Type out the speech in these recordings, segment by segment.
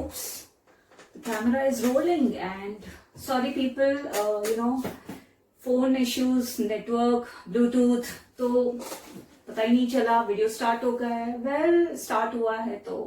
Oops, the camera is rolling and sorry people, phone issues, network, Bluetooth, तो पता ही नहीं चला वीडियो स्टार्ट हो गया है. वेल स्टार्ट हुआ है तो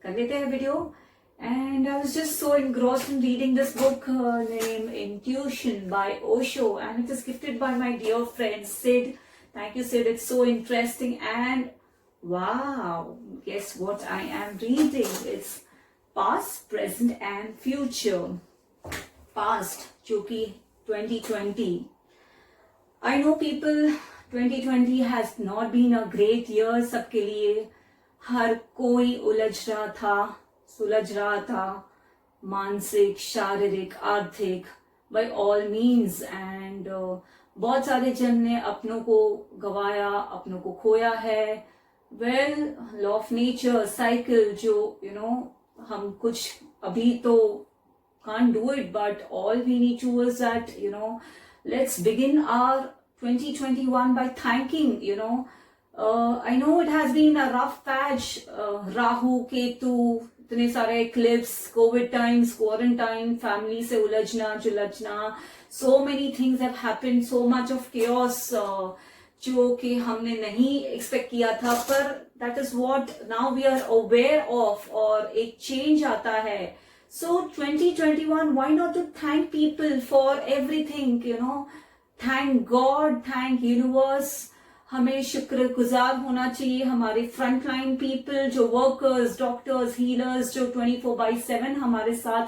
कर लेते हैं video. And I was just so engrossed in reading this book named Intuition by Osho, and it is gifted by my dear friend Sid. Thank you, Sid. It's so interesting. And wow, guess what I am reading? It's Past, Present and Future. Past, जो कि 2020. I know people, 2020 has not been a great year सबके लिए. हर कोई उलझ रहा था, सुलझ रहा था, मानसिक, शारीरिक, आर्थिक, by all means. And बहुत सारे जन ने अपनों को गवाया, अपनों को खोया है. Well, law of nature, cycle, जो हम कुछ अभी तो can't do it, but all we need to is that, let's begin our 2021 by thanking, I know it has been a rough patch, Rahu, Ketu, इतने सारे eclipse, COVID times, quarantine, family से उलझना, जुलझना, so many things have happened, so much of chaos, जो कि हमने नहीं expect किया था, पर that is what now we are aware of, और एक change आता है. So 2021, why not to thank people for everything, thank God, thank universe. हमें शुक्रगुजार होना चाहिए हमारे फ्रंट लाइन पीपल, जो वर्कर्स, डॉक्टर्स, हीलर्स, जो 24/7 हमारे साथ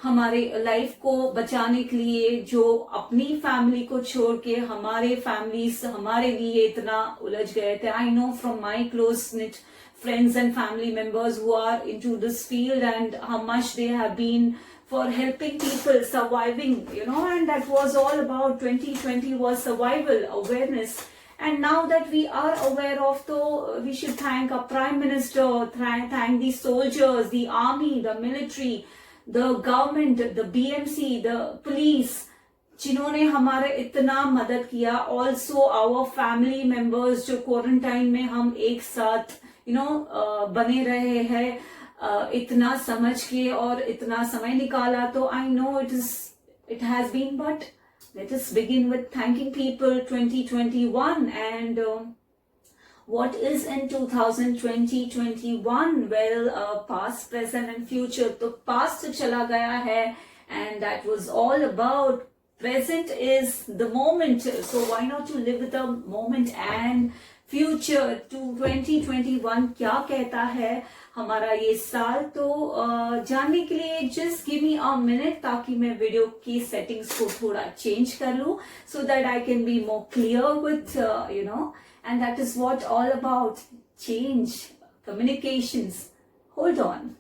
हमारे लाइफ को बचाने के लिए, जो अपनी फैमिली को छोड़ के हमारे फैमिलीज हमारे लिए इतना उलझ गए थे. I know from my close knit friends and family members who are into this field and how much they have been for helping people surviving, and that was all about 2020 was survival awareness. And now that we are aware of, so we should thank our Prime Minister, thank the soldiers, the army, the military, the government, the BMC, the police, जिन्होंने हमारे इतना मदद किया. Also our family members जो quarantine में हम एक साथ बने रहे हैं, इतना समझ के और इतना समय निकाला. तो I know it has been, but let us begin with thanking people 2021. And what is in 2020-21? Well, past, present and future. तो past तो चला गया है, and that was all about. Present is the moment, so why not to live with the moment. And future to 2021 क्या कहता है हमारा ये साल, तो जानने के लिए just give me a minute, ताकि मैं वीडियो की सेटिंग्स को थोड़ा चेंज कर लूँ, so that I can be more clear with, and that is what all about change, communications. Hold on.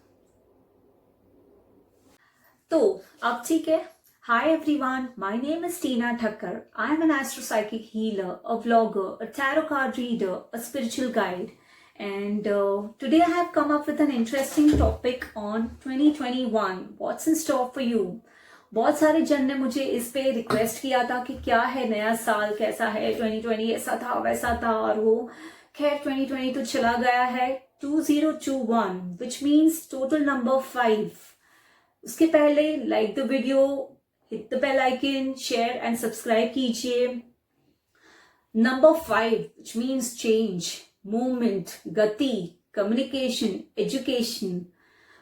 तो अब ठीक है. Hi everyone, my name is Tina Thakkar. I am an astropsychic healer, a vlogger, a tarot card reader, a spiritual guide. And today I have come up with an interesting topic on 2021. What's in store for you? बहुत सारे जन ने मुझे इस पे request किया था कि क्या है नया साल, कैसा है 2020, ऐसा था वैसा था, और वो खैर 2020 तो चला गया है. 2021 which means total number 5. उसके पहले like the video, hit the bell icon, share and subscribe कीजिए. Number 5 which means change, movement, गति, communication, education.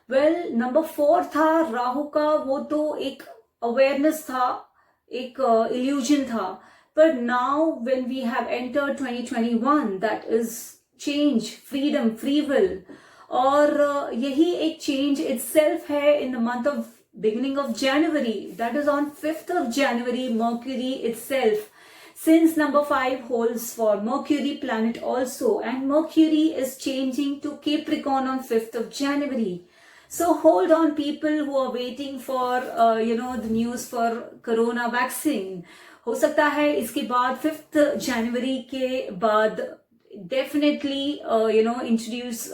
Well, number 4 था राहु का, वो तो एक awareness था, एक illusion था. But now when we have entered 2021, that is change, freedom, free will. और यही एक change itself है in the month of beginning of January. That is on 5th of January, Mercury itself. Since number 5 holds for Mercury planet also, and Mercury is changing to Capricorn on 5th of January. So hold on people who are waiting for, the news for Corona vaccine. हो सकता है इसके बाद 5th January के बाद definitely, introduce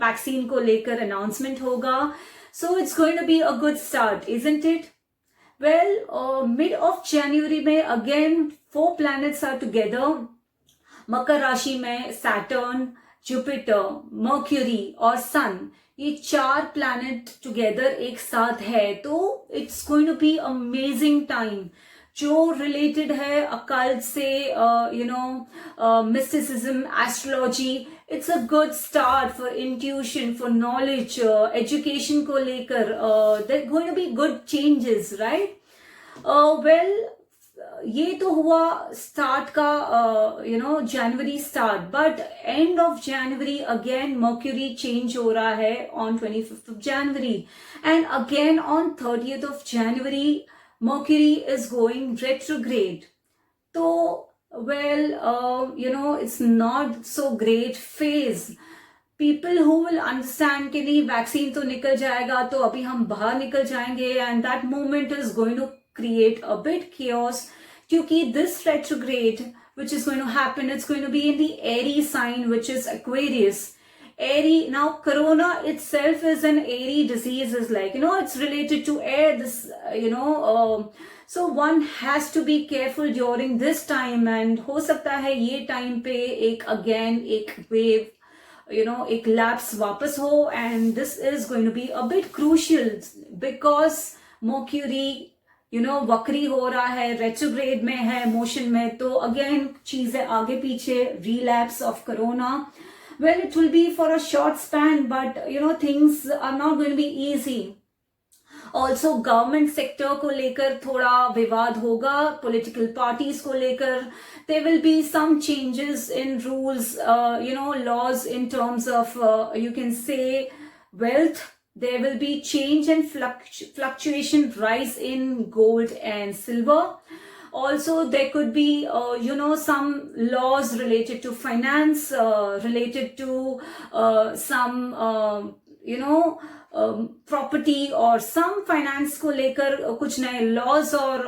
vaccine को लेकर announcement होगा. So it's going to be a good start, isn't it? Well, mid of January में again 4 planets are together. मकर राशि में Saturn, Jupiter, Mercury और Sun. ये 4 प्लैनेट टुगेदर एक साथ है, तो it's going to be amazing time. जो रिलेटेड है अकल्ट से, mysticism, astrology, it's a good start for intuition, for knowledge, education को लेकर. There going to be good changes, right. Well, ये तो हुआ स्टार्ट का, जनवरी start. But end of January again Mercury change हो रहा है on 25th of January, and again on 30th of January Mercury is going retrograde. तो well, it's not so great phase. People who will understand कि नहीं vaccine तो निकल जाएगा तो अभी हम बाहर निकल जाएंगे, and that moment is going to create a bit chaos, क्योंकि this retrograde which is going to happen, it's going to be in the Aries sign, which is Aquarius. Aries, now corona itself is an airy disease, is like, it's related to air, this, so one has to be careful during this time. And हो सकता है ये time पे एक wave, एक lapse वापस हो, and this is going to be a bit crucial because Mercury वक्री हो रहा है, रेट्रोग्रेड में है, मोशन में. तो अगेन चीजें आगे पीछे, relapse of corona. Well, it will be for a short span, but things are not going to be easy. Also, government sector को लेकर थोड़ा विवाद होगा, political parties को लेकर. There will be some changes in rules, laws in terms of, you can say, wealth. There will be change and fluctuation, rise in gold and silver. Also, there could be, some laws related to finance, related to some, property or some finance को लेकर कुछ नए laws और,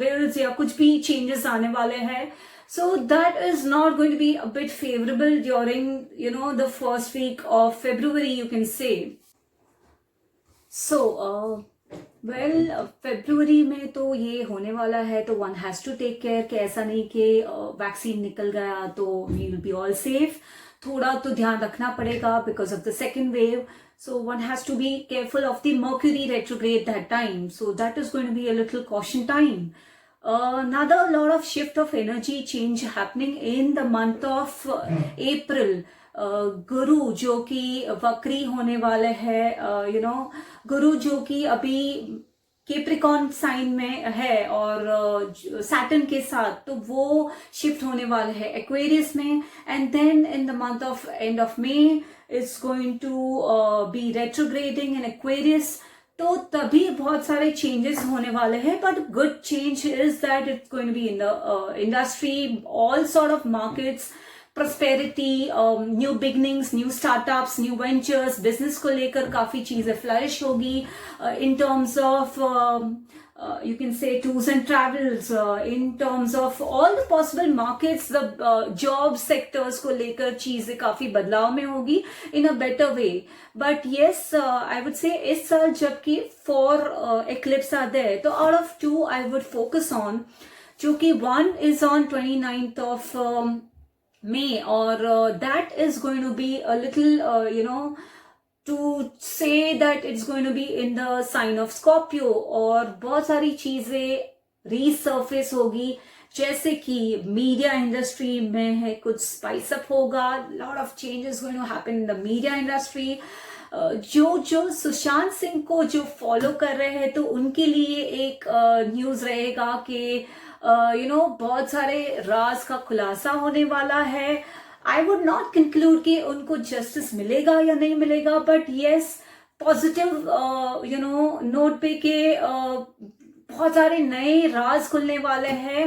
bills या कुछ भी changes आने वाले हैं. So that is not going to be a bit favorable during, the first week of February, you can say. So, February में तो ये होने वाला है, तो one has to take care कि ऐसा नहीं कि वैक्सीन निकल गया तो we will be all safe. थोड़ा तो ध्यान रखना पड़ेगा because of the second wave. So one has to be careful of the Mercury retrograde that time. So that is going to be a little caution time. Another lot of shift of energy change happening in the month of April. गुरु जो कि वक्री होने वाले हैं, गुरु जो कि अभी Capricorn sign में है और सैटर्न के साथ, तो वो शिफ्ट होने वाले हैं एक्वेरियस में. And then in the month of end of May it's going to be retrograding in Aquarius. तो तभी बहुत सारे चेंजेस होने वाले हैं. But good change is that it's going to be in the industry, all sort of markets, prosperity, new beginnings, new startups, new ventures, business को लेकर काफी चीजें flourish होगी. In terms of you can say tours and travels, in terms of all the possible markets, the job sectors को लेकर चीजें काफी बदलाव में होगी in a better way. But yes, I would say इस साल जबकि 4 eclipse are there, तो out of 2 I would focus on, जो कि one is on 29th of May, or that is going to be a little, to say that it's going to be in the sign of Scorpio, और बहुत सारी चीजें resurface होगी, जैसे कि media industry में है कुछ स्पाइस अप होगा. lot of changes going to happen in the media industry. जो सुशांत सिंह को जो फॉलो कर रहे हैं, तो उनके लिए एक न्यूज रहेगा कि बहुत सारे राज का खुलासा होने वाला है. आई वुड नॉट कंक्लूड कि उनको जस्टिस मिलेगा या नहीं मिलेगा, बट येस, पॉजिटिव नोट पे के बहुत सारे नए राज खुलने वाले हैं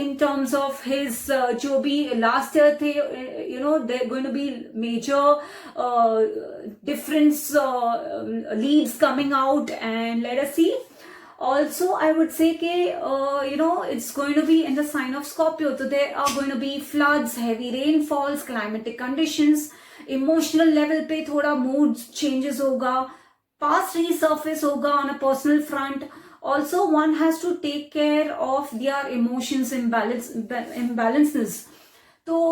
इन टर्म्स ऑफ हिज जो भी लास्ट ईयर थे. There going to be major difference leads coming out, and let us see. Also, I would say that, it's going to be in the sign of Scorpio. So there are going to be floods, heavy rainfalls, climatic conditions, emotional level पे थोड़ा mood changes होगा, past resurface होगा on a personal front. Also, one has to take care of their emotions imbalances. So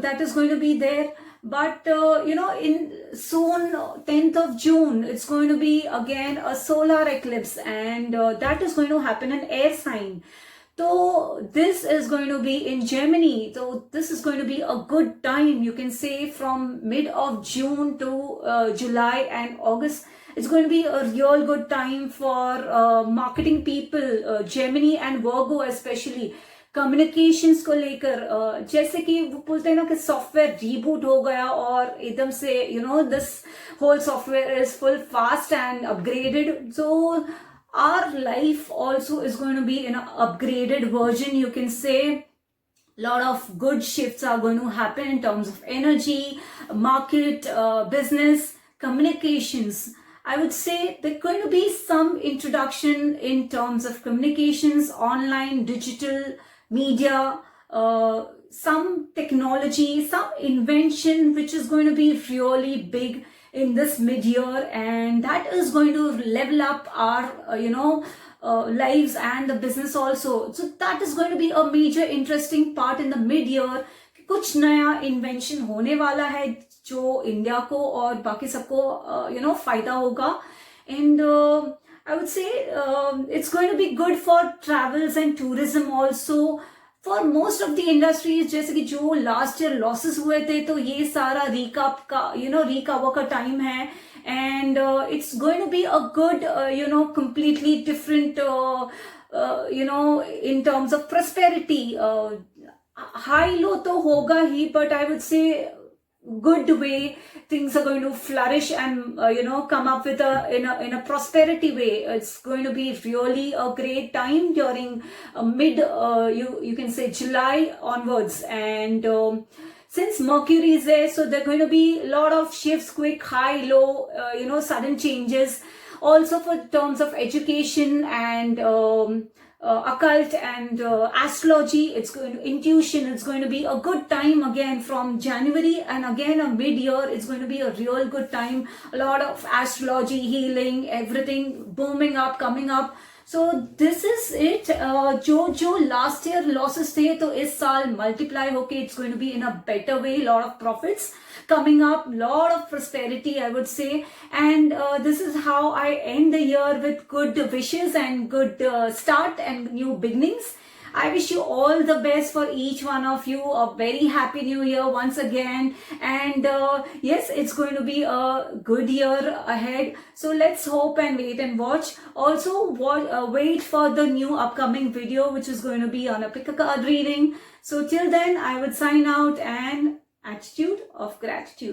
that is going to be there. But in soon 10th of June, it's going to be again a solar eclipse, and that is going to happen in air sign. So this is going to be in Germany. So this is going to be a good time, you can say, from mid of June to July and August. It's going to be a real good time for marketing people, Gemini and Virgo especially. Communications को लेकर जैसे कि वो बोलते हैं ना कि software reboot हो गया और एकदम से this whole software is full fast and upgraded. So our life also is going to be in an upgraded version, you can say. Lot of good shifts are going to happen in terms of energy, market, business, communications. I would say there's going to be some introduction in terms of communications, online, digital, media, some technology, some invention which is going to be really big in this mid-year, and that is going to level up our lives and the business also. So that is going to be a major interesting part in the mid-year. कुछ नया invention होने वाला है जो India को और बाकी सबको फायदा होगा. And I would say it's going to be good for travels and tourism also. For most of the industries, जैसे कि जो लास्ट ईयर लॉसेस हुए थे, तो ये सारा रिकअप का रिकवर का टाइम है. And it's going to be a good completely different in terms of prosperity. High low तो होगा ही, but I would say good way things are going to flourish and come up with in a prosperity way. It's going to be really a great time during mid you can say July onwards. And since Mercury is there, so there are going to be a lot of shifts, quick high low, sudden changes. Also for terms of education and occult and astrology, it's going to intuition, it's going to be a good time again from January, and again a mid-year, it's going to be a real good time. A lot of astrology, healing, everything booming up, coming up. So this is it. जो last year losses थे, तो इस साल multiply होके it's going to be in a better way. Lot of profits coming up, lot of prosperity, I would say. And this is how I end the year, with good wishes and good start and new beginnings. I wish you all the best for each one of you. A very happy new year once again. And yes, it's going to be a good year ahead. So let's hope and wait and watch. Also wait for the new upcoming video, which is going to be on a pick a card reading. So till then, I would sign out, and attitude of gratitude.